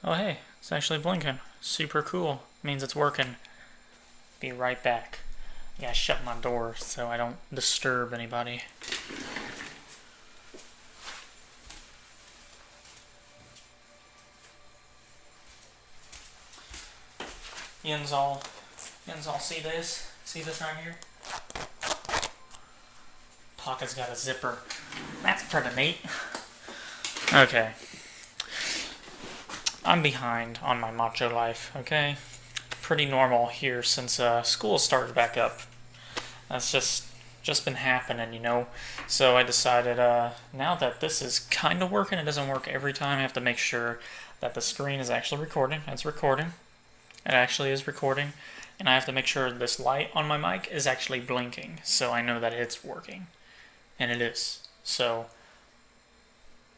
Oh hey, it's actually blinking. Super cool. Means it's working. Be right back. Yeah, I shut my door so I don't disturb anybody. Yins all see this? See this right here? Pocket's got a zipper. That's pretty neat. Okay. I'm behind on my Macho Life, okay? Pretty normal here since school started back up. That's just been happening, you know. So I decided now that this is kind of working, it doesn't work every time. I have to make sure that the screen is actually recording. It's recording. It actually is recording. And I have to make sure this light on my mic is actually blinking so I know that it's working. And it is. So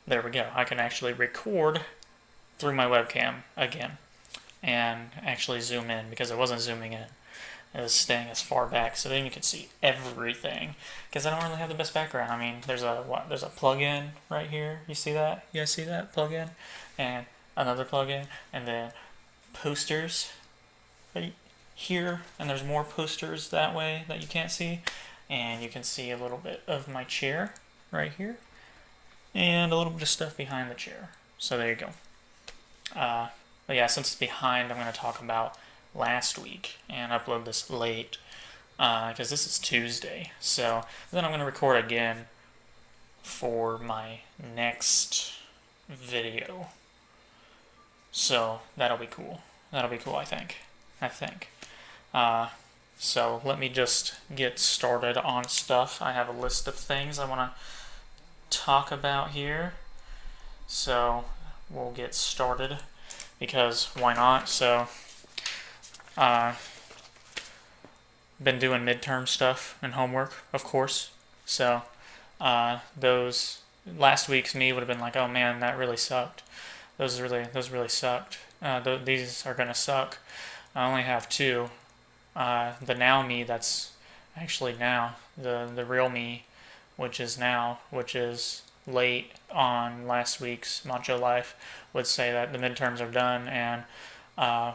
there we go. I can actually record through my webcam again and actually zoom in because it wasn't zooming in. It was staying as far back so then you can see everything because I don't really have the best background. I mean, there's a plug-in right here. You see that? You guys see that plug-in? And another plug-in and then posters right here, and there's more posters that way that you can't see, and you can see a little bit of my chair right here and a little bit of stuff behind the chair. So there you go. But yeah, since it's behind, I'm going to talk about last week and upload this late because this is Tuesday. So then I'm going to record again for my next video. So that'll be cool. That'll be cool, I think. So let me just get started on stuff. I have a list of things I want to talk about here. So we'll get started because why not? So been doing midterm stuff and homework, of course. So those last week's me would have been like, oh man, that really sucked. Those really sucked. These are gonna suck. I only have two. The now me that's actually now the real me, which is late on last week's Macho Life, would say that the midterms are done, and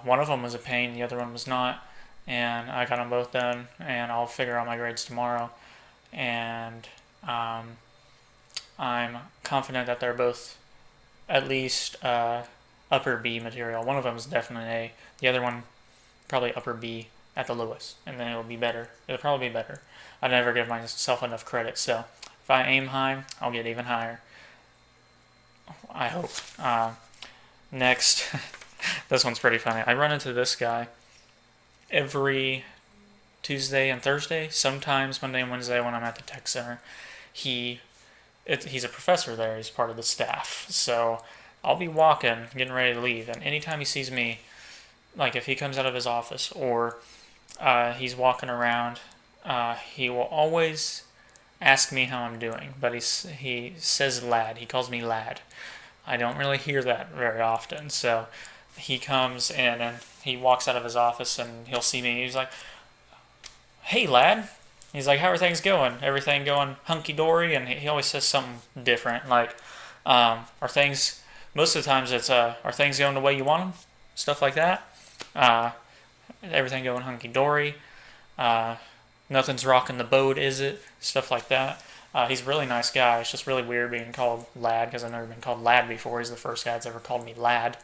one of them was a pain, the other one was not, and I got them both done, and I'll figure out my grades tomorrow, and I'm confident that they're both at least upper B material. One of them is definitely an A, the other one probably upper B at the lowest, and then it'll be better. It'll probably be better. I never give myself enough credit, so if I aim high, I'll get even higher. I hope. Next, this one's pretty funny. I run into this guy every Tuesday and Thursday, sometimes Monday and Wednesday when I'm at the tech center. He's a professor there. He's part of the staff. So I'll be walking, getting ready to leave, and anytime he sees me, like if he comes out of his office or he's walking around, he will always ask me how I'm doing, but he says lad. He calls me lad. I don't really hear that very often, so he comes in and he walks out of his office and he'll see me. He's like, "Hey lad." He's like, "How are things going? Everything going hunky dory?" And he always says something different, like, "Are things?" Most of the times it's, "Are things going the way you want them?" Stuff like that. Uh, Everything going hunky dory. Nothing's rocking the boat, is it? Stuff like that. He's a really nice guy. It's just really weird being called lad because I've never been called lad before. He's the first guy that's ever called me lad.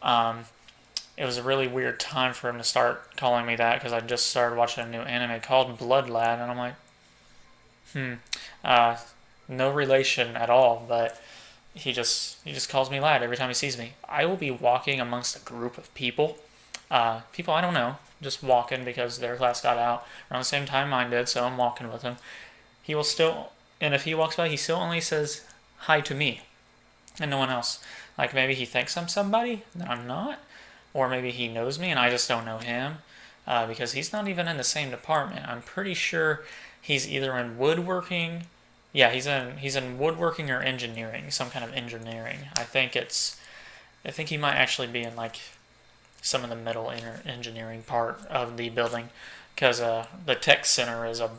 It was a really weird time for him to start calling me that because I just started watching a new anime called Blood Lad, and I'm like, uh, no relation at all, but he just calls me lad every time he sees me. I will be walking amongst a group of people I don't know, just walking because their class got out around the same time mine did, so I'm walking with him. He will still, and if he walks by, he still only says hi to me and no one else. Like maybe he thinks I'm somebody that I'm not, or maybe he knows me and I just don't know him because he's not even in the same department. I'm pretty sure he's either in woodworking. Yeah, he's in woodworking or engineering, some kind of engineering. I think he might actually be in like some of the metal engineering part of the building because the tech center is a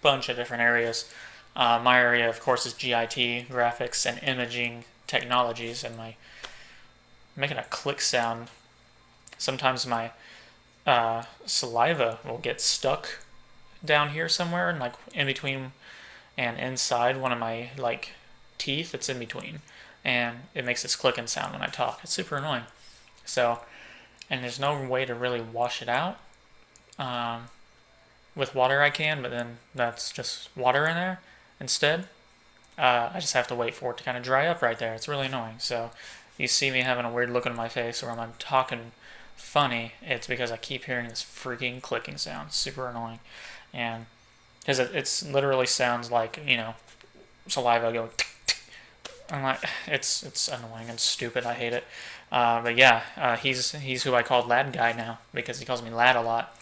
bunch of different areas. My area, of course, is GIT, graphics and imaging technologies, and making a click sound. Sometimes my saliva will get stuck down here somewhere, and like in between and inside one of my like teeth. It's in between, and it makes this clicking sound when I talk. It's super annoying. So, and there's no way to really wash it out. With water I can, but then that's just water in there instead. I just have to wait for it to kind of dry up right there. It's really annoying. So you see me having a weird look on my face, or when I'm talking funny, it's because I keep hearing this freaking clicking sound. Super annoying. And because it's literally sounds like, saliva going. I'm like, it's annoying and stupid. I hate it. But yeah, he's who I call Lad Guy now, because he calls me Lad a lot.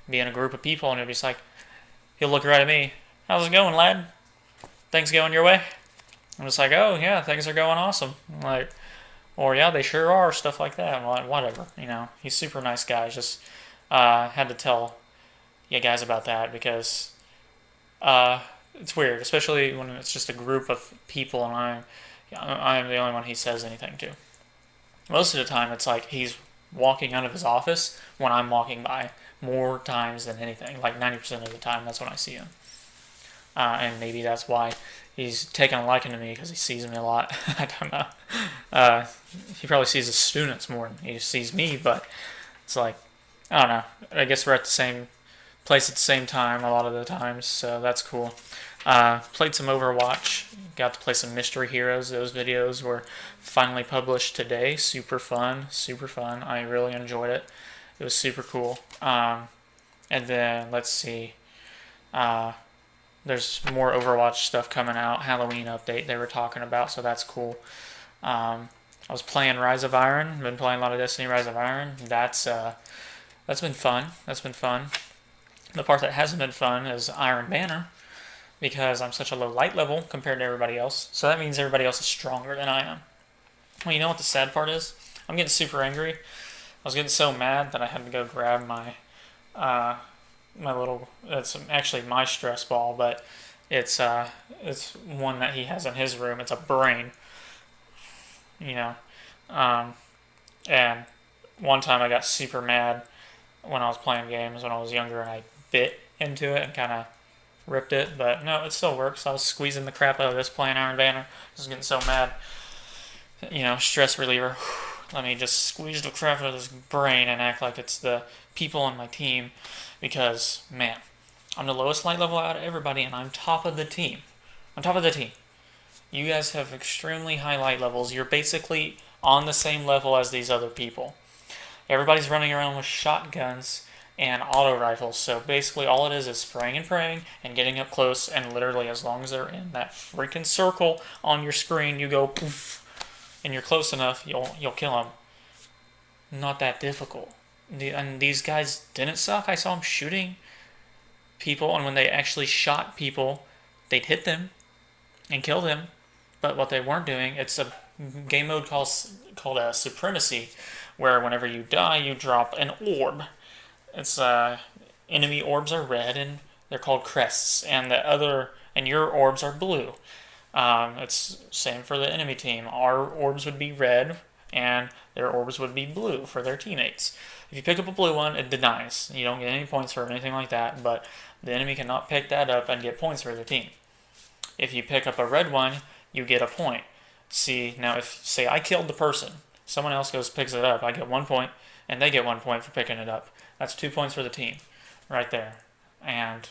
Be in a group of people and it'll be just like, he'll look right at me. How's it going, lad? Things going your way? I'm just like, oh yeah, things are going awesome. I'm like, or yeah, they sure are, stuff like that. I'm like, whatever, He's a super nice guy. Just had to tell you guys about that because it's weird, especially when it's just a group of people and I'm the only one he says anything to. Most of the time, it's like he's walking out of his office when I'm walking by more times than anything. Like 90% of the time, that's when I see him. And maybe that's why he's taken a liking to me, because he sees me a lot. I don't know. He probably sees his students more than he sees me, but it's like, I don't know. I guess we're at the same place at the same time a lot of the times, so that's cool. Played some Overwatch. Got to play some Mystery Heroes. Those videos were finally published today. Super fun. Super fun. I really enjoyed it. It was super cool. And then, let's see. There's more Overwatch stuff coming out. Halloween update they were talking about, so that's cool. I was playing Rise of Iron. Been playing a lot of Destiny Rise of Iron. That's been fun. That's been fun. The part that hasn't been fun is Iron Banner, because I'm such a low light level compared to everybody else. So that means everybody else is stronger than I am. Well, you know what the sad part is? I'm getting super angry. I was getting so mad that I had to go grab my little. It's actually my stress ball, but it's one that he has in his room. It's a brain, And one time I got super mad when I was playing games when I was younger, and I bit into it and kind of ripped it. But no, it still works. I was squeezing the crap out of this playing Iron Banner. I was getting so mad. Stress reliever. Let me just squeeze the crap out of this brain and act like it's the people on my team, because, man, I'm the lowest light level out of everybody, and I'm top of the team. I'm top of the team. You guys have extremely high light levels. You're basically on the same level as these other people. Everybody's running around with shotguns and auto rifles, so basically all it is spraying and praying and getting up close, and literally as long as they're in that freaking circle on your screen, you go poof, and you're close enough, you'll kill them. Not that difficult. And these guys didn't suck. I saw them shooting people, and when they actually shot people, they'd hit them and kill them. But what they weren't doing, it's a game mode called Supremacy, where whenever you die, you drop an orb. It's enemy orbs are red, and they're called crests, and your orbs are blue. It's same for the enemy team. Our orbs would be red, and their orbs would be blue for their teammates. If you pick up a blue one, it denies. You don't get any points for anything like that, but the enemy cannot pick that up and get points for their team. If you pick up a red one, you get a point. See, now if, say, I killed the person, someone else goes picks it up, I get 1 point, and they get 1 point for picking it up. That's 2 points for the team, right there. And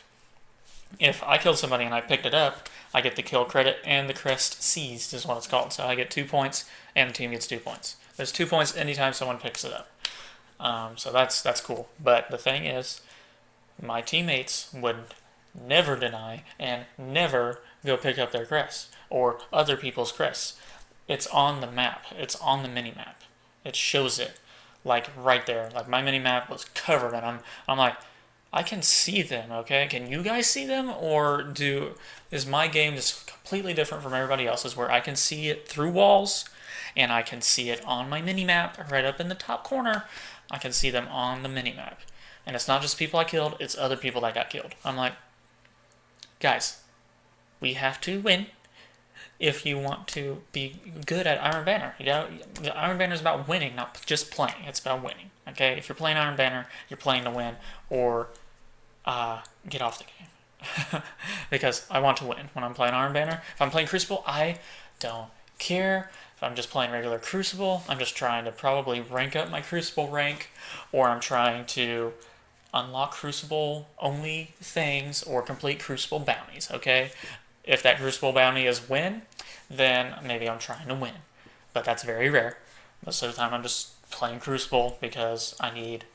if I killed somebody and I picked it up, I get the kill credit and the crest seized is what it's called. So I get 2 points and the team gets 2 points. There's 2 points anytime someone picks it up. So that's cool. But the thing is, my teammates would never deny and never go pick up their crests or other people's crests. It's on the map. It's on the mini map. It shows it, like right there. Like my mini map was covered, and I'm like, I can see them. Okay, can you guys see them, or is my game just completely different from everybody else's, where I can see it through walls, and I can see it on my mini map right up in the top corner. I can see them on the mini map, and it's not just people I killed; it's other people that got killed. I'm like, guys, we have to win. if you want to be good at Iron Banner. Iron Banner is about winning, not just playing. It's about winning. Okay, if you're playing Iron Banner, you're playing to win, or get off the game. Because I want to win when I'm playing Iron Banner. If I'm playing Crucible, I don't care. If I'm just playing regular Crucible, I'm just trying to probably rank up my Crucible rank, or I'm trying to unlock Crucible only things or complete Crucible bounties, okay? If that Crucible bounty is win, then maybe I'm trying to win. But that's very rare. Most of the time I'm just playing Crucible because I need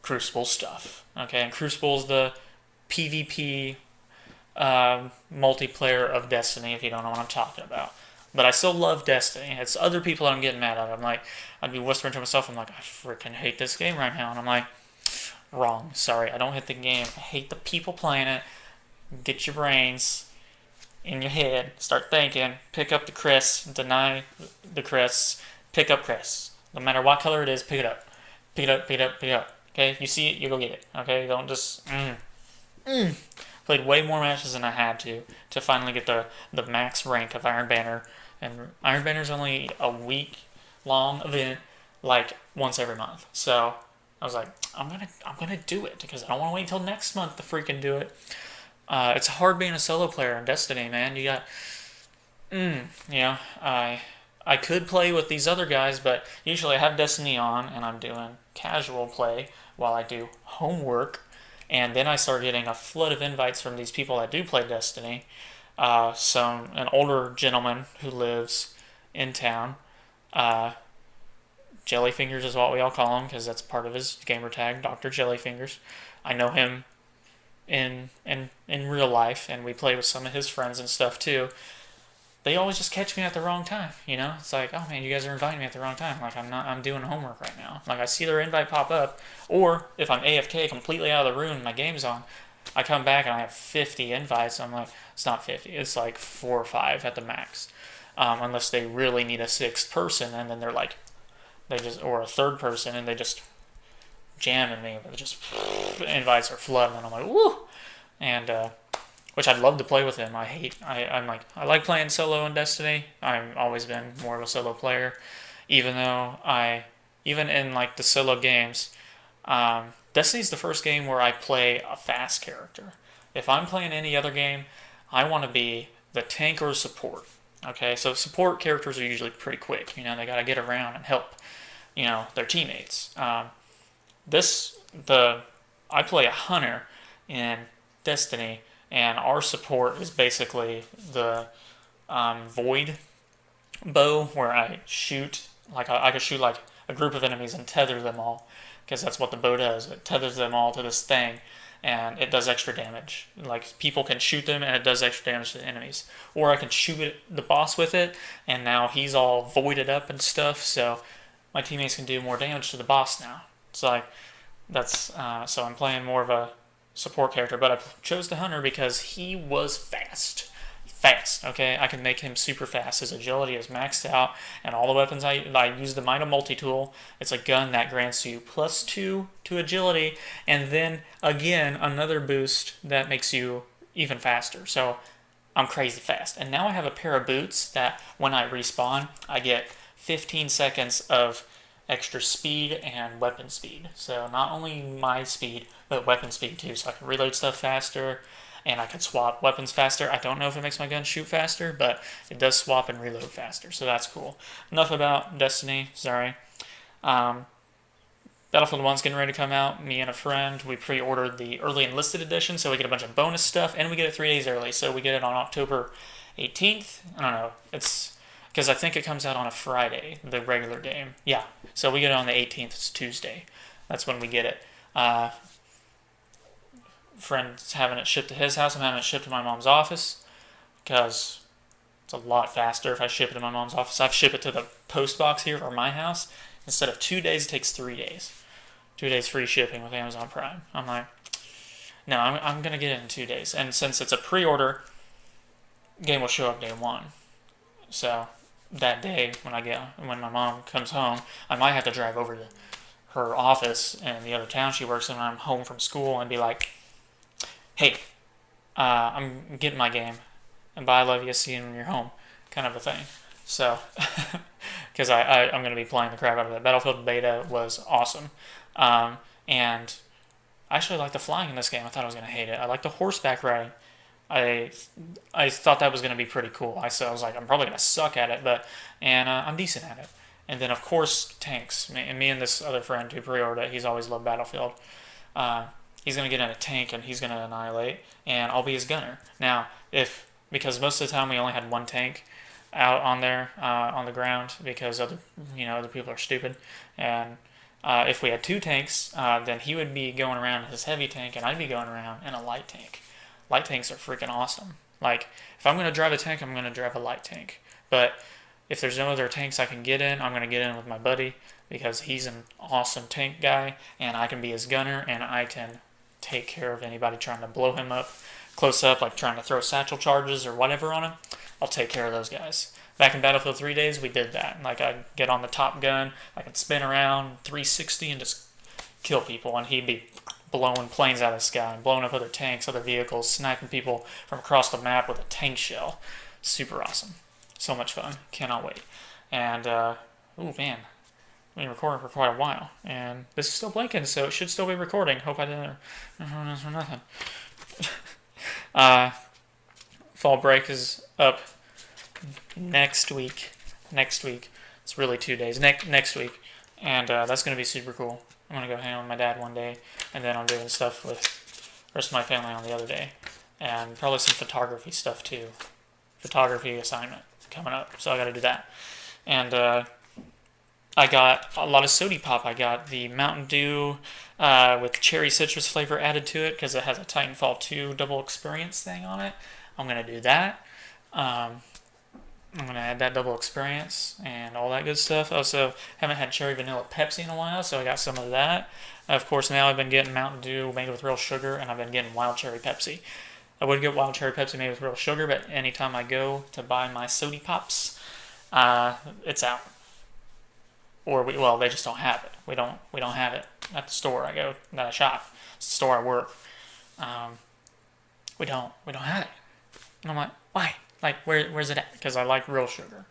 Crucible stuff, okay? And Crucible is the PvP multiplayer of Destiny, if you don't know what I'm talking about. But I still love Destiny. It's other people that I'm getting mad at. I'd be whispering to myself, I'm like, I freaking hate this game right now. And I'm like, wrong. Sorry, I don't hate the game. I hate the people playing it. Get your brains in your head. Start thinking. Pick up the Chris. Deny the Chris. Pick up Chris. No matter what color it is, pick it up. Pick it up, pick it up, pick it up. Okay? You see it, you go get it. Okay? Don't just... Played way more matches than I had to finally get the max rank of Iron Banner. And Iron Banner's only a week long event, like once every month. So I was like, I'm gonna do it because I don't want to wait until next month to freaking do it. It's hard being a solo player in Destiny, man. You got, I could play with these other guys, but usually I have Destiny on and I'm doing casual play while I do homework, and then I start getting a flood of invites from these people that do play Destiny. An older gentleman who lives in town. Jellyfingers is what we all call him because that's part of his gamer tag, Dr. Jellyfingers. I know him in real life, and we play with some of his friends and stuff too. They always just catch me at the wrong time, you know? It's like, oh man, you guys are inviting me at the wrong time. Like, I'm doing homework right now. Like, I see their invite pop up, or if I'm AFK completely out of the room and my game's on, I come back and I have 50 invites. I'm like, it's not 50, it's like 4 or 5 at the max. Unless they really need a 6th person, and then they're like, or a 3rd person, and they just jamming me, but just invites are flooding, and I'm like, woo! And, which I'd love to play with him. I like playing solo in Destiny. I've always been more of a solo player, even in like the solo games, Destiny's the first game where I play a fast character. If I'm playing any other game, I want to be the tank or support. Okay, so support characters are usually pretty quick. You know, they gotta get around and help, their teammates. I play a hunter in Destiny, and our support is basically the void bow, where I shoot I could shoot like a group of enemies and tether them all, because that's what the bow does. It tethers them all to this thing, and it does extra damage. Like, people can shoot them, and it does extra damage to the enemies. Or I can shoot the boss with it, and now he's all voided up and stuff, so my teammates can do more damage to the boss now. It's like, so I'm playing more of a support character, but I chose the hunter because he was fast, okay? I can make him super fast. His agility is maxed out, and all the weapons I use the Might of Multi-Tool. It's a gun that grants you +2 to agility, and then again another boost that makes you even faster. So I'm crazy fast, and now I have a pair of boots that when I respawn, I get 15 seconds of extra speed and weapon speed. So not only my speed, but weapon speed too. So I can reload stuff faster, and I can swap weapons faster. I don't know if it makes my gun shoot faster, but it does swap and reload faster. So that's cool. Enough about Destiny. Sorry. Battlefield 1's getting ready to come out. Me and a friend, we pre-ordered the early enlisted edition, so we get a bunch of bonus stuff, and we get it 3 days early. So we get it on October 18th. I don't know. It's because I think it comes out on a Friday, the regular game. Yeah, so we get it on the 18th. It's Tuesday. That's when we get it. Friend's having it shipped to his house. I'm having it shipped to my mom's office because it's a lot faster if I ship it to my mom's office. I've shipped it to the post box here or my house. Instead of 2 days, it takes 3 days. 2 days free shipping with Amazon Prime. I'm like, no, I'm going to get it in 2 days. And since it's a pre-order, game will show up day 1. So that day when my mom comes home, I might have to drive over to her office in the other town she works in when I'm home from school and be like, hey, I'm getting my game, and bye, love you, see you when you're home. kind of a thing. So, because I'm going to be playing the crap out of it. Battlefield Beta was awesome. And I actually like the flying in this game. I thought I was going to hate it. I like the horseback riding. I I thought that was going to be pretty cool. I was like, I'm probably going to suck at it, but I'm decent at it. And then of course tanks. Me and this other friend who pre-ordered it, he's always loved Battlefield. Uh, he's going to get in a tank and he's going to annihilate, and I'll be his gunner. Now, if because most of the time we only had one tank out on there on the ground because other people are stupid, and if we had two tanks, then he would be going around in his heavy tank and I'd be going around in a light tank. Light tanks are freaking awesome. Like, if I'm going to drive a tank, I'm going to drive a light tank. But if there's no other tanks I can get in, I'm going to get in with my buddy because he's an awesome tank guy and I can be his gunner and I can take care of anybody trying to blow him up close up, like trying to throw satchel charges or whatever on him. I'll take care of those guys. Back in Battlefield 3 days, we did that. Like, I'd get on the top gun, I could spin around 360 and just kill people, and he'd be blowing planes out of the sky, blowing up other tanks, other vehicles, sniping people from across the map with a tank shell. Super awesome. So much fun. Cannot wait. And, oh man, I've been recording for quite a while, and this is still blinking, so it should still be recording. Hope I didn't for nothing. Fall break is up next week. It's really 2 days. Next week. And that's going to be super cool. I'm going to go hang out with my dad one day, and then I'm doing stuff with the rest of my family on the other day. And probably some photography stuff too. Photography assignment coming up, so I got to do that. And I got a lot of Sody Pop. I got the Mountain Dew with cherry citrus flavor added to it because it has a Titanfall 2 double experience thing on it. I'm going to do that. I'm going to add that double experience and all that good stuff. Also, haven't had cherry vanilla Pepsi in a while, so I got some of that. Of course, now I've been getting Mountain Dew made with real sugar, and I've been getting wild cherry Pepsi. I would get wild cherry Pepsi made with real sugar, but anytime I go to buy my Sody Pops, it's out. Or they just don't have it. We don't have it at the store that I shop. It's the store I work. We don't have it. And I'm like, why? Like, where's it at? Because I like real sugar.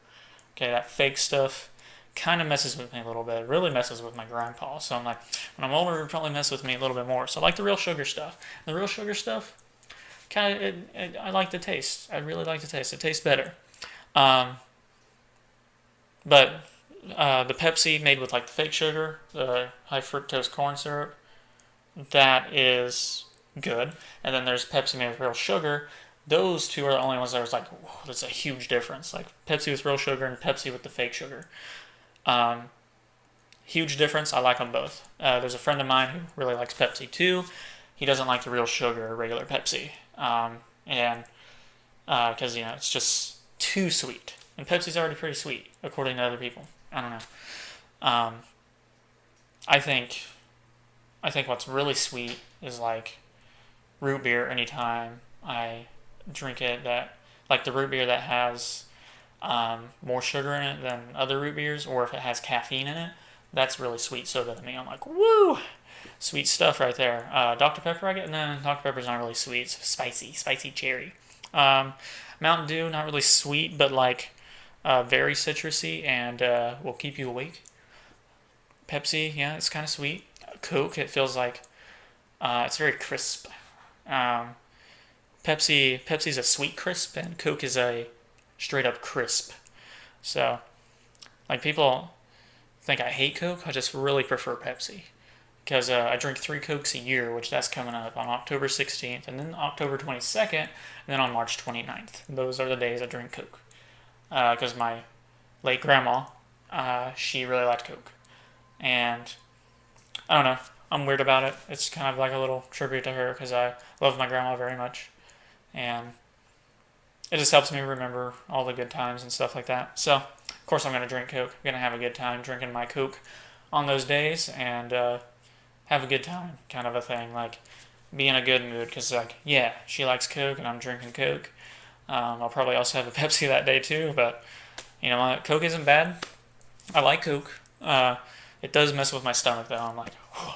Okay, that fake stuff kind of messes with me a little bit. It really messes with my grandpa. So I'm like, when I'm older, it'll probably mess with me a little bit more. So I like the real sugar stuff. The real sugar stuff, I like the taste. I really like the taste. It tastes better. But the Pepsi made with like the fake sugar, the high fructose corn syrup, that is good. And then there's Pepsi made with real sugar. Those two are the only ones that was like, whoa, that's a huge difference. Like Pepsi with real sugar and Pepsi with the fake sugar. Huge difference. I like them both. There's a friend of mine who really likes Pepsi too. He doesn't like the real sugar regular Pepsi. And because, it's just too sweet. And Pepsi's already pretty sweet, according to other people. I don't know. I think what's really sweet is like root beer anytime I drink it, that like the root beer that has more sugar in it than other root beers, or if it has caffeine in it, that's really sweet soda to me. I'm like, woo, sweet stuff right there. Dr. Pepper, I get no. Dr. Pepper's not really sweet. It's spicy cherry. Mountain Dew, not really sweet, but like very citrusy and will keep you awake. Pepsi, yeah, it's kind of sweet. Coke, it feels like it's very crisp. Pepsi's a sweet crisp, and Coke is a straight up crisp. So, like, people think I hate Coke. I just really prefer Pepsi because I drink 3 Cokes a year, which that's coming up on October 16th, and then October 22nd, and then on March 29th. Those are the days I drink Coke because my late grandma, she really liked Coke, and I don't know. I'm weird about it. It's kind of like a little tribute to her because I love my grandma very much. And it just helps me remember all the good times and stuff like that. So, of course, I'm going to drink Coke. I'm going to have a good time drinking my Coke on those days and have a good time, kind of a thing. Like, be in a good mood because, like, yeah, she likes Coke and I'm drinking Coke. I'll probably also have a Pepsi that day too, but, Coke isn't bad. I like Coke. It does mess with my stomach, though. I'm like, whew.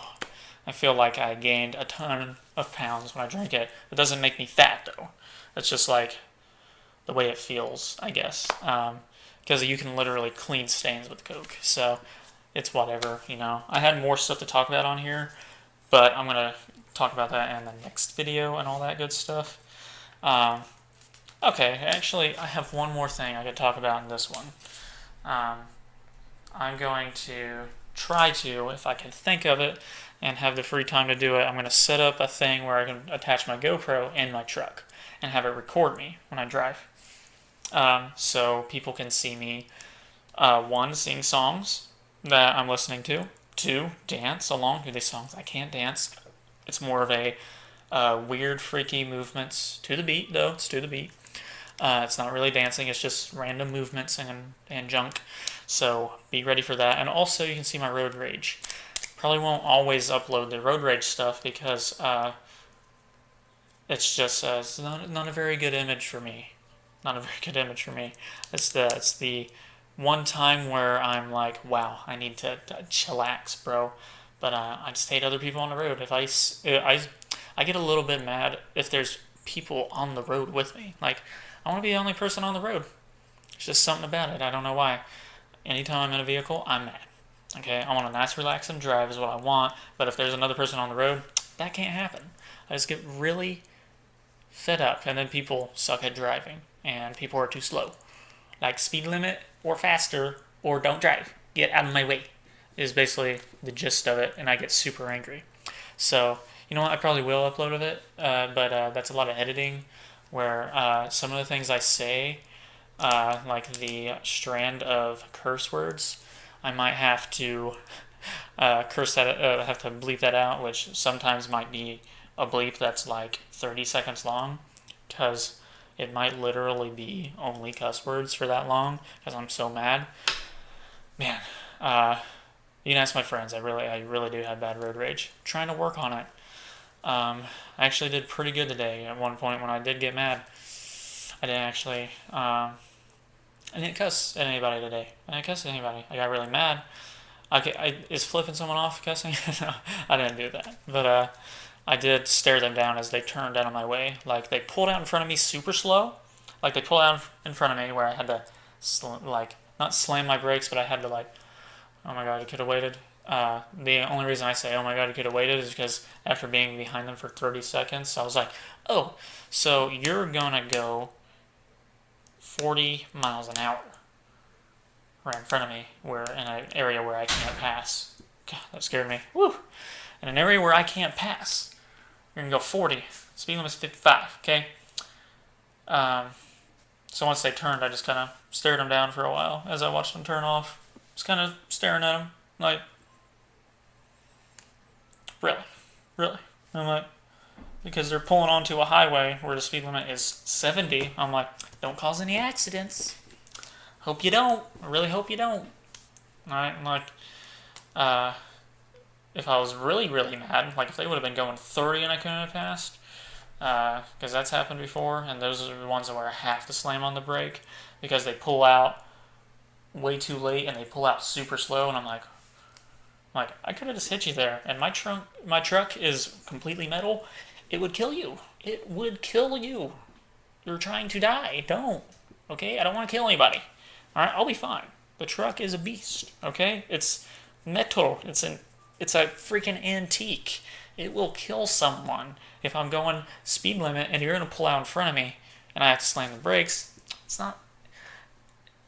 I feel like I gained a ton of pounds when I drink it. It doesn't make me fat, though. It's just like, the way it feels, I guess. Because you can literally clean stains with Coke. So it's whatever, you know. I had more stuff to talk about on here, but I'm gonna talk about that in the next video and all that good stuff. Okay, actually, I have one more thing I could talk about in this one. I'm going to try to, if I can think of it and have the free time to do it, I'm going to set up a thing where I can attach my GoPro in my truck and have it record me when I drive. So people can see me, one, sing songs that I'm listening to, two, dance along to these songs. I can't dance. It's more of a weird, freaky movements to the beat, though. It's to the beat. It's not really dancing. It's just random movements and junk. So be ready for that. And also, you can see my road rage. Probably won't always upload the road rage stuff because it's just it's not a very good image for me. Not a very good image for me. It's the one time where I'm like, wow, I need to chillax, bro. But I just hate other people on the road. If I get a little bit mad if there's people on the road with me. Like, I want to be the only person on the road. It's just something about it. I don't know why. Anytime I'm in a vehicle, I'm mad. Okay, I want a nice, relaxing drive is what I want. But if there's another person on the road, that can't happen. I just get really fed up, and then people suck at driving, and people are too slow. Like, speed limit or faster, or don't drive. Get out of my way is basically the gist of it, and I get super angry. So, you know what? I probably will upload of it, but that's a lot of editing where some of the things I say, like the strand of curse words, I might have to have to bleep that out, which sometimes might be a bleep that's like 30 seconds long, because it might literally be only cuss words for that long, because I'm so mad. Man, you can ask my friends. I really do have bad road rage. I'm trying to work on it. I actually did pretty good today. At one point, when I did get mad, I didn't actually. I didn't cuss at anybody today. I didn't cuss at anybody. I got really mad. Is flipping someone off cussing? No, I didn't do that. But I did stare them down as they turned out of my way. Like, they pulled out in front of me super slow. Like, they pulled out in front of me where I had to, not slam my brakes, but I had to, oh my god, you could have waited. The only reason I say, oh my god, you could have waited is because after being behind them for 30 seconds, I was like, oh, so you're gonna go 40 miles an hour right in front of me, where in an area where I can't pass. God, that scared me. Woo! In an area where I can't pass, you're gonna go 40. Speed limit's 55, okay? So once they turned, I just kind of stared them down for a while as I watched them turn off. Just kind of staring at them, like, really? I'm like, because they're pulling onto a highway where the speed limit is 70. I'm like, don't cause any accidents. Hope you don't. I really hope you don't. Alright, like, if I was really mad, like if they would have been going 30 and I couldn't have passed, because that's happened before, and those are the ones where I have to slam on the brake because they pull out way too late and they pull out super slow, and I'm like, I could have just hit you there, and my truck is completely metal. It would kill you. It would kill you. You're trying to die. Don't. Okay? I don't want to kill anybody. Alright? I'll be fine. The truck is a beast. Okay? It's metal. It's a freaking antique. It will kill someone if I'm going speed limit and you're going to pull out in front of me and I have to slam the brakes. It's not.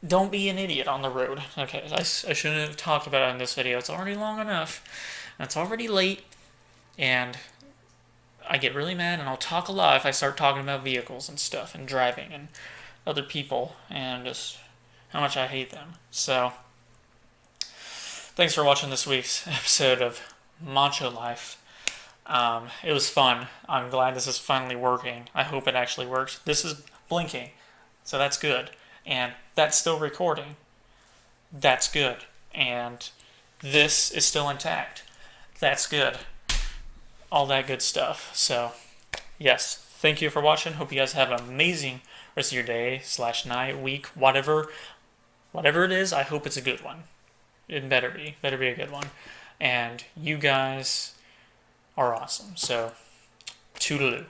Don't be an idiot on the road. Okay, I shouldn't have talked about it in this video. It's already long enough. And it's already late. And I get really mad, and I'll talk a lot if I start talking about vehicles and stuff and driving and other people and just how much I hate them. So, thanks for watching this week's episode of Macho Life. It was fun. I'm glad this is finally working. I hope it actually works. This is blinking, so that's good. And that's still recording. That's good. And this is still intact. That's good. All that good stuff. So, yes, thank you for watching. Hope you guys have an amazing rest of your day / night, week, whatever it is. I hope it's a good one. It better be a good one. And you guys are awesome. So, toodaloo.